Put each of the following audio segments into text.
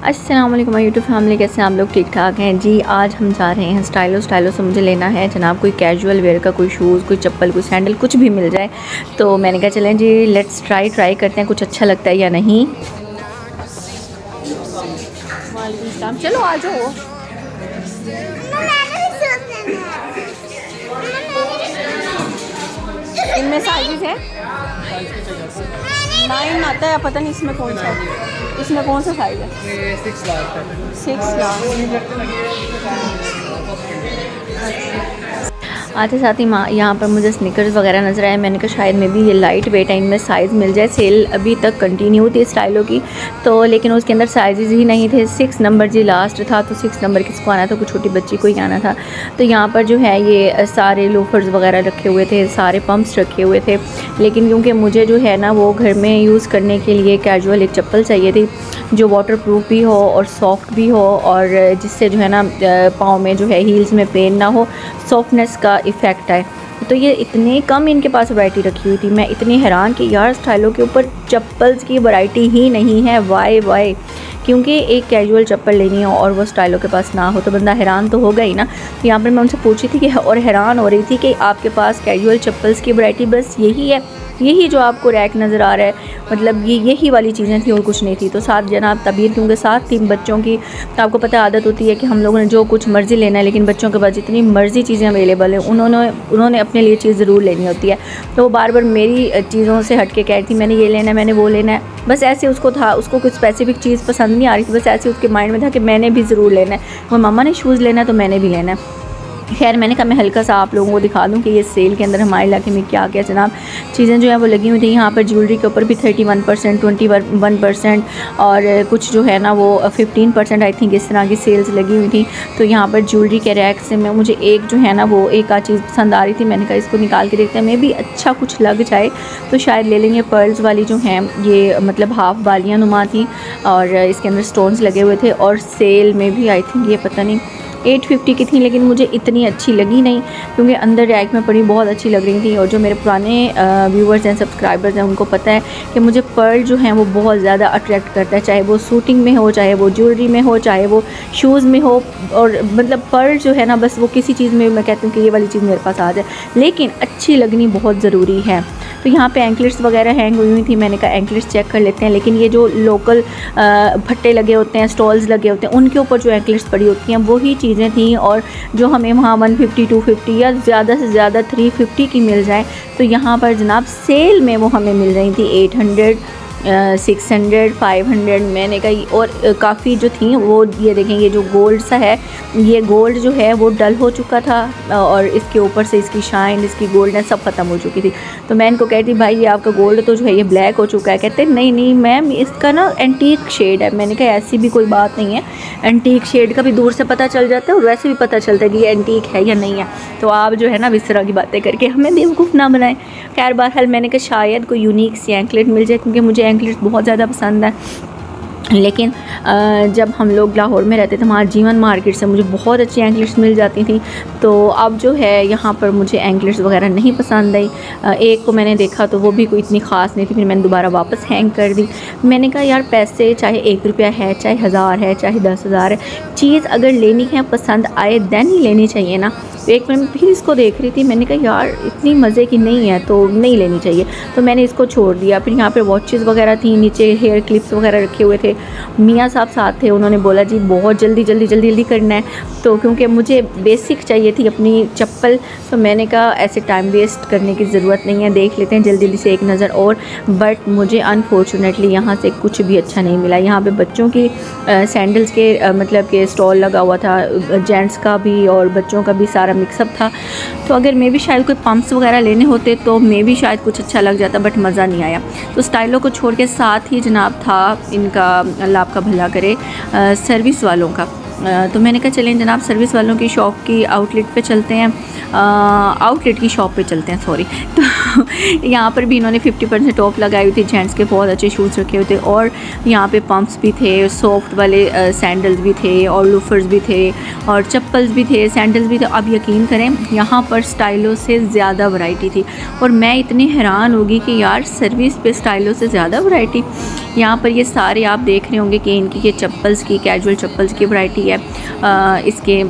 अस्सलाम वालेकुम YouTube family, कैसे हैं आप लोग? ठीक ठाक हैं जी। आज हम जा रहे हैं स्टाइलो से मुझे लेना है जनाब कोई कैजुअल वेयर का, कोई शूज़, कोई चप्पल, कोई सैंडल, कुछ भी मिल जाए। तो मैंने कहा चलें जी, लेट्स ट्राई करते हैं कुछ अच्छा लगता है या नहीं। चलो आ जाओ। इनमें साइज़ है 9 आता है, पता नहीं इसमें कौन सा है, इसमें कौन सा साइज़ है? 6 लाख। आते साथ ही यहाँ पर मुझे स्निकर्स वगैरह नज़र आए। मैंने कहा शायद में भी ये लाइट वेट है, इनमें साइज़ मिल जाए। सेल अभी तक कंटिन्यू थी स्टाइलो की, तो लेकिन उसके अंदर साइज़ ही नहीं थे। 6 नंबर जी लास्ट था, तो 6 नंबर किसको आना था? कोई छोटी बच्ची को ही आना था। तो यहाँ पर जो है ये सारे लोफर्स वगैरह रखे हुए थे, सारे पम्प्स रखे हुए थे। लेकिन क्योंकि मुझे जो है ना वो घर में यूज़ करने के लिए कैजुअल एक चप्पल चाहिए थी जो वाटर प्रूफ भी हो और सॉफ्ट भी हो, और जिससे जो है ना पाँव में जो है हील्स में पेन ना हो, सॉफ्टनेस का इफ़ेक्ट आए। तो ये इतने कम इनके पास वैरायटी रखी हुई थी, मैं इतनी हैरान कि यार स्टाइलों के ऊपर चप्पल्स की वैरायटी ही नहीं है। वाई क्योंकि एक कैजुअल चप्पल लेनी हो और वो स्टाइलों के पास ना हो तो बंदा हैरान तो होगा ही ना। तो यहाँ पर मैं उनसे पूछी थी कि और हैरान हो रही थी कि आपके पास कैजुअल चप्पल्स की वैरायटी बस यही है, यही जो आपको रैक नज़र आ रहा है, मतलब यही वाली चीज़ें थी और कुछ नहीं थी। तो साथ जनाब तबीयत क्योंकि साथ 3 बच्चों की, तो आपको पता आदत होती है कि हम लोगों ने जो कुछ मर्ज़ी लेना है, लेकिन बच्चों के पास जितनी मर्ज़ी चीज़ें अवेलेबल हैं उन्होंने अपने लिए चीज़ ज़रूर लेनी होती है। तो वो बार बार मेरी चीज़ों से हट के कह रही थी मैंने ये लेना है, मैंने वो लेना है। बस ऐसे उसको था, उसको कुछ स्पेसिफिक चीज़ पसंद नहीं आ रही थी, बस ऐसे उसके माइंड में था कि मैंने भी ज़रूर लेना है। वो मम्मा ने शूज़ लेना है तो मैंने भी लेना है। खैर मैंने कहा मैं हल्का सा आप लोगों को दिखा दूं कि ये सेल के अंदर हमारे इलाके में क्या क्या जनाब चीज़ें जो है वो लगी हुई थी। यहाँ पर ज्वेलरी के ऊपर भी 31%, 21% और कुछ जो है ना वो 15% आई थिंक इस तरह की सेल्स लगी हुई थी। तो यहाँ पर ज्वेलरी के रैक से मैं मुझे एक जो है ना वो एक आध चीज़ पसंद आ रही थी। मैंने कहा इसको निकाल के देखते हैं, मैं भी अच्छा कुछ लग जाए तो शायद ले लेंगे। पर्ल्स वाली जो हैं ये मतलब हाफ बालियाँ नुमा थी और इसके अंदर स्टोन्स लगे हुए थे, और सेल में भी आई थिंक ये पता नहीं 850 की थी, लेकिन मुझे इतनी अच्छी लगी नहीं क्योंकि अंदर रैक में पड़ी बहुत अच्छी लग रही थी। और जो मेरे पुराने व्यूवर्स हैं, सब्सक्राइबर्स हैं, उनको पता है कि मुझे पर्ल जो हैं वो बहुत ज़्यादा अट्रैक्ट करता है, चाहे वो सूटिंग में हो, चाहे वो ज्वेलरी में हो, चाहे वो शूज़ में हो। और मतलब पर्ल जो है ना बस वो किसी चीज़ में मैं कहती हूँ कि ये वाली चीज़ मेरे पास आ जाए, लेकिन अच्छी लगनी बहुत ज़रूरी है। तो यहाँ पे एंकलेट्स वगैरह हैंग हुई थी, मैंने कहा एंकलेट्स चेक कर लेते हैं। लेकिन ये जो लोकल भट्टे लगे होते हैं, स्टॉल्स लगे होते हैं, उनके ऊपर जो एंकलेट्स पड़ी होती हैं वही चीज़ें थी, और जो हमें वहाँ 150, 250 या ज़्यादा से ज़्यादा 350 की मिल जाए, तो यहाँ पर जनाब सेल में वो हमें मिल रही थी 800, 600, 500। मैंने कहा और काफ़ी जो थी वो ये देखें, ये जो गोल्ड सा है, ये गोल्ड जो है वो डल हो चुका था और इसके ऊपर से इसकी शाइन, इसकी गोल्डनेस सब ख़त्म हो चुकी थी। तो मैं इनको कहती भाई ये आपका गोल्ड तो जो है ये ब्लैक हो चुका है। कहते नहीं मैम इसका ना एंटीक शेड है। मैंने कहा ऐसी भी कोई बात नहीं है, एंटीक शेड का भी दूर से पता चल जाता है और वैसे भी पता चलता है कि ये एंटीक है या नहीं है। तो आप जो है ना इस तरह की बातें करके हमें बेवकूफ़ ना बनाएं। खैर बहरहाल मैंने कहा शायद कोई यूनिक सी एंकलेट मिल जाए, क्योंकि मुझे एंकलेट बहुत ज़्यादा पसंद है। लेकिन जब हम लोग लाहौर में रहते थे वहाँ जीवन मार्केट से मुझे बहुत अच्छी एंकलेट्स मिल जाती थी। तो अब जो है यहाँ पर मुझे एंकलेट्स वगैरह नहीं पसंद आई। एक को मैंने देखा तो वो भी कोई इतनी ख़ास नहीं थी, फिर मैंने दोबारा वापस हैंग कर दी। मैंने कहा यार पैसे चाहे 1 रुपया है, चाहे 1000 है, चाहे 10,000 है, चीज़ अगर लेनी है पसंद आए देन ही लेनी चाहिए ना। तो एक मिनट फिर इसको देख रही थी, मैंने कहा यार इतनी मज़े की नहीं है तो नहीं लेनी चाहिए, तो मैंने इसको छोड़ दिया। फिर यहाँ पे वॉचेस वगैरह थी, नीचे हेयर क्लिप्स वगैरह रखे हुए थे। मियाँ साहब साथ थे, उन्होंने बोला जी बहुत जल्दी करना है। तो क्योंकि मुझे बेसिक चाहिए थी अपनी चप्पल, तो मैंने कहा ऐसे टाइम वेस्ट करने की ज़रूरत नहीं है, देख लेते हैं जल्दी से एक नज़र और। बट मुझे अनफॉर्चुनेटली यहाँ से कुछ भी अच्छा नहीं मिला। यहाँ पे बच्चों की सैंडल्स के मतलब के स्टॉल लगा हुआ था, जेंट्स का भी और बच्चों का भी सारा मिक्सअप था। तो अगर मैं भी शायद कोई पम्प्स वगैरह लेने होते तो मैं भी शायद कुछ अच्छा लग जाता, बट मज़ा नहीं आया। तो स्टाइलों को छोड़ के साथ ही जनाब था इनका, अल्लाह आपका भला करे, सर्विस वालों का। तो मैंने कहा चलें जनाब सर्विस वालों की शॉप की आउटलेट पे चलते हैं, आउटलेट की शॉप पे चलते हैं सॉरी। तो यहाँ पर भी इन्होंने 50% ऑफ लगाई हुई थी, जेंट्स के बहुत अच्छे शूज़ रखे हुए थे और यहाँ पे पम्प्स भी थे, सॉफ्ट वाले सैंडल्स भी थे और लूफर्स भी थे और चप्पल्स भी थे, सैंडल्स भी थे। अब यकीन करें यहाँ पर स्टाइलों से ज़्यादा वैरायटी थी और मैं इतनी हैरान होगी कि यार सर्विस पे स्टाइलों से ज़्यादा वैरायटी। यहाँ पर ये सारे आप देख रहे होंगे कि इनकी ये चप्पल्स की, कैजुअल चप्पल्स की वैरायटी है। इसके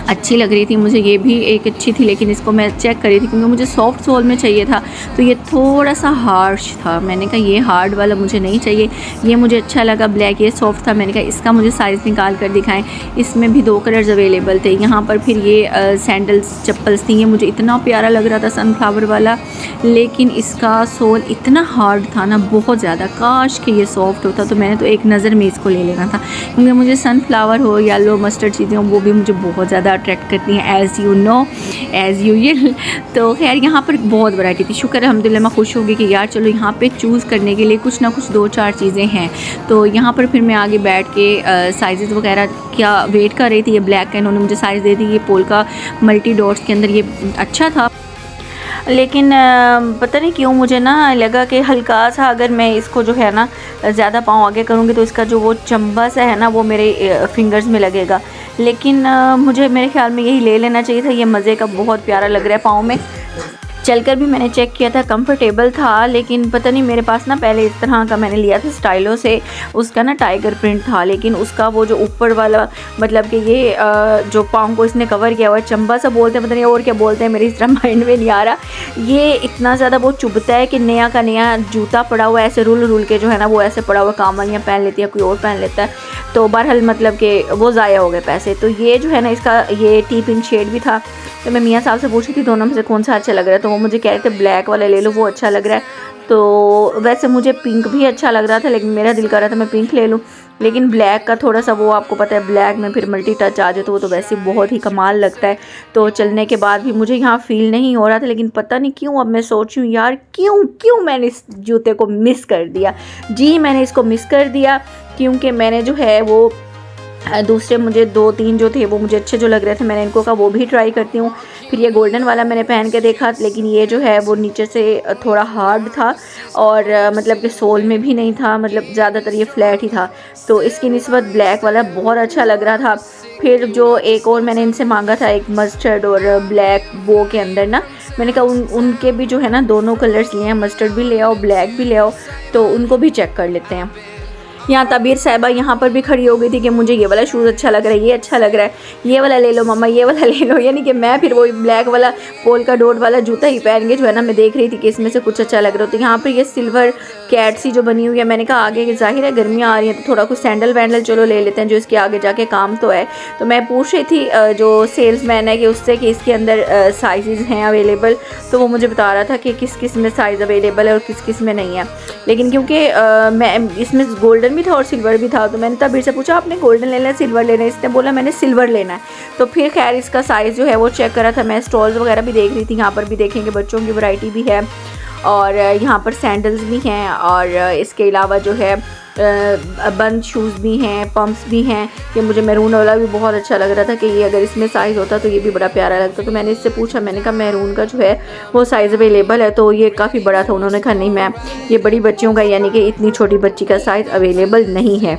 अच्छी लग रही थी मुझे, ये भी एक अच्छी थी, लेकिन इसको मैं चेक कर रही थी क्योंकि मुझे सॉफ्ट सोल में चाहिए था, तो ये थोड़ा सा हार्श था। मैंने कहा ये हार्ड वाला मुझे नहीं चाहिए, ये मुझे अच्छा लगा ब्लैक, ये सॉफ्ट था। मैंने कहा इसका मुझे साइज़ निकाल कर दिखाएं। इसमें भी 2 कलर्स अवेलेबल थे। यहाँ पर फिर ये सैंडल्स चप्पल्स थी, ये मुझे इतना प्यारा लग रहा था सनफ्लावर वाला, लेकिन इसका सोल इतना हार्ड था ना, बहुत ज़्यादा। काश कि ये सॉफ्ट होता, तो मैंने तो एक नज़र में इसको ले लेना था, क्योंकि मुझे सनफ्लावर हो, येलो मस्टर्ड चीज़ें हो, वो भी मुझे बहुत ज़्यादा अट्रैक्ट करती हैं, as you know as usual. तो खैर यहाँ पर बहुत वैरायटी थी। शुक्र अल्हम्दुलिल्लाह, मैं खुश होगी कि यार चलो यहाँ पे चूज़ करने के लिए कुछ ना कुछ 2-4 चीज़ें हैं। तो यहाँ पर फिर मैं आगे बैठ के साइज़ वगैरह क्या वेट कर रही थी। ये ब्लैक का इन्होंने मुझे साइज़ दे दी, ये पोल्का मल्टी डॉट्स के अंदर, ये अच्छा था, लेकिन पता नहीं क्यों मुझे ना लगा कि हल्का सा अगर मैं इसको जो है ना ज़्यादा पाँव आगे करूँगी तो इसका जो वो चंबा सा है ना वो मेरे फिंगर्स में लगेगा। लेकिन मुझे मेरे ख्याल में यही ले लेना चाहिए था। ये मज़े का बहुत प्यारा लग रहा है पाँव में। चलकर भी मैंने चेक किया था, कंफर्टेबल था, लेकिन पता नहीं मेरे पास ना पहले इस तरह का मैंने लिया था स्टाइलो से, उसका ना टाइगर प्रिंट था, लेकिन उसका वो जो ऊपर वाला मतलब कि ये जो पाँव को इसने कवर किया हुआ है, चंबा सा बोलते हैं, पता नहीं और क्या बोलते हैं, मेरी इस तरह माइंड में नहीं आ रहा। ये इतना ज़्यादा वो चुभता है कि नया का नया जूता पड़ा हुआ है, ऐसे रुल के जो है ना वो ऐसे पड़ा हुआ, काम वालियाँ पहन लेती है, कोई और पहन लेता है, तो बहरहाल मतलब कि वो ज़ाया हो गए पैसे। तो ये जो है ना इसका ये टी पिंक शेड भी था, तो मैं मियाँ साहब से पूछी थी दोनों में से कौन सा अच्छा लग रहा है, तो वो मुझे कह रहे थे ब्लैक वाला ले लो, वो अच्छा लग रहा है। तो वैसे मुझे पिंक भी अच्छा लग रहा था, लेकिन मेरा दिल कर रहा था मैं पिंक ले लूँ, लेकिन ब्लैक का थोड़ा सा वो आपको पता है ब्लैक में फिर मल्टी टच आ जाए तो वो तो वैसे बहुत ही कमाल लगता है। तो चलने के बाद भी मुझे यहाँ फ़ील नहीं हो रहा था, लेकिन पता नहीं क्यों अब मैं सोच रही हूँ यार क्यों मैंने इस जूते को मिस कर दिया। जी मैंने इसको मिस कर दिया क्योंकि मैंने जो है वो दूसरे मुझे 2-3 जो थे वो मुझे अच्छे जो लग रहे थे, मैंने इनको कहा वो भी ट्राई करती हूँ। फिर ये गोल्डन वाला मैंने पहन के देखा, लेकिन ये जो है वो नीचे से थोड़ा हार्ड था और मतलब कि सोल में भी नहीं था, मतलब ज़्यादातर ये फ्लैट ही था, तो इसकी निस्बत ब्लैक वाला बहुत अच्छा लग रहा था। फिर जो एक और मैंने इनसे मांगा था, एक मस्टर्ड और ब्लैक वो के अंदर ना, मैंने कहा उनके भी जो है ना दोनों कलर्स लिए हैं, मस्टर्ड भी ले आओ ब्लैक भी ले आओ, तो उनको भी चेक कर लेते हैं। यहाँ तबीर साहिबा यहाँ पर भी खड़ी हो गई थी कि मुझे ये वाला शूज़ अच्छा लग रहा है, ये अच्छा लग रहा है, ये वाला ले लो मम्मा, ये वाला ले लो। यानी कि मैं फिर वही ब्लैक वाला पोल्का डॉट वाला जूता ही पहन के जो है ना मैं देख रही थी कि इसमें से कुछ अच्छा लग रहा हो। तो यहाँ पर ये सिल्वर कैट सी जो बनी हुई है, मैंने कहा आगे ज़ाहिर है गर्मियाँ आ रही हैं तो थोड़ा कुछ सैंडल वैंडल चलो ले लेते हैं जो इसके आगे जाके काम तो है। तो मैं पूछ रही थी जो सेल्समैन है कि उससे कि इसके अंदर साइज़ हैं अवेलेबल, तो वो मुझे बता रहा था कि किस किस में साइज़ अवेलेबल है और किस किस में नहीं है। लेकिन क्योंकि मैं इसमें गोल्डन भी था और सिल्वर भी था, तो मैंने तबीर से पूछा आपने गोल्डन लेना है सिल्वर लेना है, इसने बोला मैंने सिल्वर लेना है। तो फिर खैर इसका साइज़ जो है वो चेक करा था मैं, स्टॉल्स वगैरह भी देख रही थी, यहाँ पर भी देखेंगे बच्चों की वैरायटी भी है और यहाँ पर सैंडल्स भी हैं और इसके अलावा जो है बंद शूज़ भी हैं, पम्प्स भी हैं। ये मुझे मैरून वाला भी बहुत अच्छा लग रहा था कि ये अगर इसमें साइज़ होता तो ये भी बड़ा प्यारा लगता। तो मैंने इससे पूछा, मैंने कहा मैरून का जो है वो साइज़ अवेलेबल है, तो ये काफ़ी बड़ा था। उन्होंने कहा नहीं मैम ये बड़ी बच्चियों का यानी कि इतनी छोटी बच्ची का साइज़ अवेलेबल नहीं है।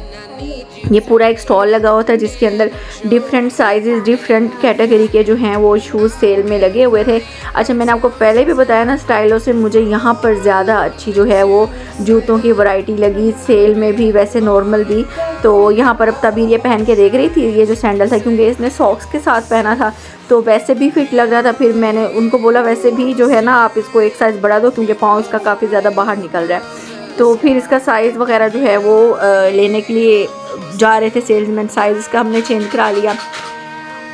ये पूरा एक स्टॉल लगा हुआ था जिसके अंदर डिफरेंट साइजेस डिफरेंट कैटेगरी के जो हैं वो शूज़ सेल में लगे हुए थे। अच्छा मैंने आपको पहले भी बताया ना स्टाइलों से मुझे यहाँ पर ज़्यादा अच्छी जो है वो जूतों की वैरायटी लगी, सेल में भी वैसे नॉर्मल भी। तो यहाँ पर अब तबीर ये पहन के देख रही थी ये जो सैंडल था, क्योंकि इसने सॉक्स के साथ पहना था तो वैसे भी फिट लग रहा था। फिर मैंने उनको बोला वैसे भी जो है ना आप इसको एक साइज़ बढ़ा दो क्योंकि पाँव इसका काफ़ी ज़्यादा बाहर निकल रहा है। तो फिर इसका साइज़ वगैरह जो है वो लेने के लिए जा रहे थे सेल्समैन, साइज़ इसका हमने चेंज करा लिया।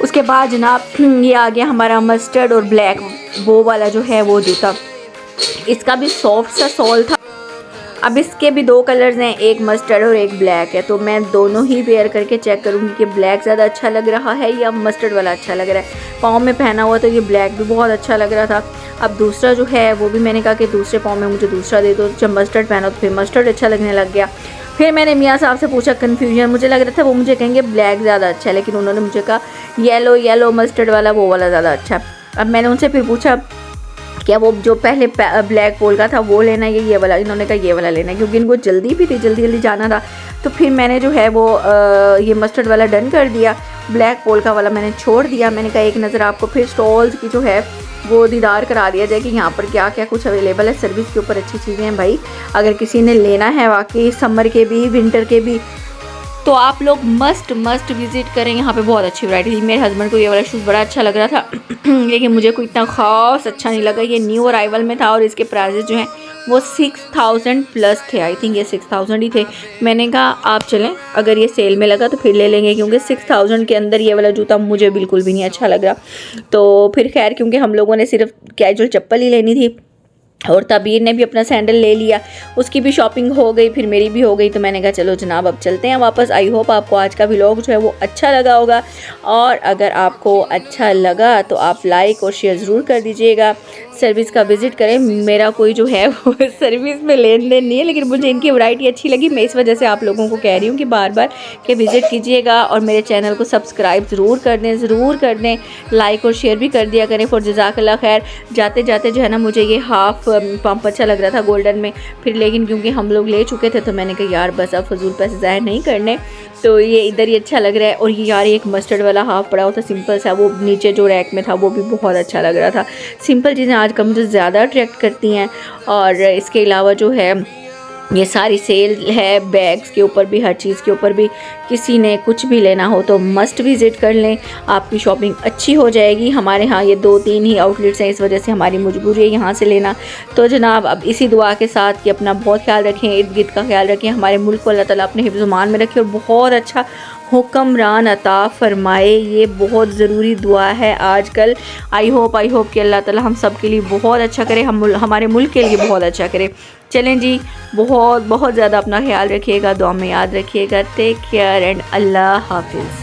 उसके बाद जनाब ये आ गया हमारा मस्टर्ड और ब्लैक वो वाला जो है वो जूता, इसका भी सॉफ्ट सा सोल था। अब इसके भी 2 कलर्स हैं, एक मस्टर्ड और एक ब्लैक है, तो मैं दोनों ही वेयर करके चेक करूँगी कि ब्लैक ज़्यादा अच्छा लग रहा है या मस्टर्ड वाला अच्छा लग रहा है। पाँव में पहना हुआ तो ये ब्लैक भी बहुत अच्छा लग रहा था। अब दूसरा जो है वो भी मैंने कहा कि दूसरे पाँव में मुझे दूसरा दे दो, जब मस्टर्ड पहना तो फिर मस्टर्ड अच्छा लगने लग गया। फिर मैंने मियाँ साहब से पूछा, कन्फ्यूजन, मुझे लग रहा था वो मुझे कहेंगे ब्लैक ज़्यादा अच्छा है, लेकिन उन्होंने मुझे कहा येलो मस्टर्ड वाला, वो वाला ज़्यादा अच्छा है। अब मैंने उनसे फिर पूछा क्या वो जो पहले ब्लैक पोल का था वो लेना है, ये वाला? इन्होंने कहा ये वाला लेना है, क्योंकि इनको जल्दी भी थी, जल्दी जाना था। तो फिर मैंने जो है वो ये मस्टर्ड वाला डन कर दिया, ब्लैक पोल का वाला मैंने छोड़ दिया। मैंने कहा एक नज़र आपको फिर स्टॉल्स की जो है वो दीदार करा दिया जाए कि यहाँ पर क्या क्या कुछ अवेलेबल है। सर्विस के ऊपर अच्छी चीज़ें हैं भाई, अगर किसी ने लेना है वाकई समर के भी विंटर के भी, तो आप लोग मस्ट विज़िट करें। यहाँ पे बहुत अच्छी वैरायटी थी। मेरे हस्बैंड को ये वाला शूज़ बड़ा अच्छा लग रहा था लेकिन मुझे कोई इतना ख़ास अच्छा नहीं लगा। ये न्यू अराइवल में था और इसके प्राइजेस जो हैं वो 6000 प्लस थे। आई थिंक ये 6000 ही थे। मैंने कहा आप चलें, अगर ये सेल में लगा तो फिर ले लेंगे, क्योंकि 6000 के अंदर ये वाला जूता मुझे बिल्कुल भी नहीं अच्छा लग रहा। तो फिर खैर, क्योंकि हम लोगों ने सिर्फ कैजुअल चप्पल ही लेनी थी और तबीर ने भी अपना सैंडल ले लिया, उसकी भी शॉपिंग हो गई, फिर मेरी भी हो गई। तो मैंने कहा चलो जनाब अब चलते हैं वापस। आई होप आपको आज का व्लॉग जो है वो अच्छा लगा होगा, और अगर आपको अच्छा लगा तो आप लाइक और शेयर ज़रूर कर दीजिएगा। सर्विस का विज़िट करें। मेरा कोई जो है वो सर्विस में लेन देन नहीं है, लेकिन मुझे इनकी वैरायटी अच्छी लगी, मैं इस वजह से आप लोगों को कह रही हूँ कि बार बार के विज़िट कीजिएगा और मेरे चैनल को सब्सक्राइब ज़रूर कर दें, लाइक और शेयर भी कर दिया करें। फॉर जज़ाकल्लाह खैर। जाते जाते जो है ना मुझे ये हाफ़ पंप अच्छा लग रहा था गोल्डन में, फिर लेकिन क्योंकि हम लोग ले चुके थे तो मैंने कहा यार बस अब फजूल पैसे ज़ाहिर नहीं करने, तो ये इधर ही अच्छा लग रहा है। और ये यार एक मस्टर्ड वाला हाफ़ पड़ा होता सिंपल सा, वो नीचे जो रैक में था वो भी बहुत अच्छा लग रहा था। सिंपल चीज़ें आजकल मुझे ज़्यादा अट्रैक्ट करती हैं। और इसके अलावा जो है ये सारी सेल है, बैग्स के ऊपर भी, हर चीज़ के ऊपर भी। किसी ने कुछ भी लेना हो तो मस्ट विज़िट कर लें, आपकी शॉपिंग अच्छी हो जाएगी। हमारे यहाँ ये 2-3 ही आउटलेट्स हैं, इस वजह से हमारी मजबूरी है यहाँ से लेना। तो जनाब अब इसी दुआ के साथ कि अपना बहुत ख्याल रखें, इर्द गिर्द का ख्याल रखें, हमारे मुल्क को अल्लाह ताला अपने हिफ्ज़-ओ-मान में रखे और बहुत अच्छा हुक्मरान अता फ़रमाए। ये बहुत ज़रूरी दुआ है आजकल। आई होप कि अल्लाह ताला हम सब के लिए बहुत अच्छा करे, हमारे मुल्क के लिए बहुत अच्छा करे। चलें जी, बहुत ज़्यादा अपना ख्याल रखिएगा, दुआ में याद रखिएगा। टेक केयर एंड अल्लाह हाफिज़।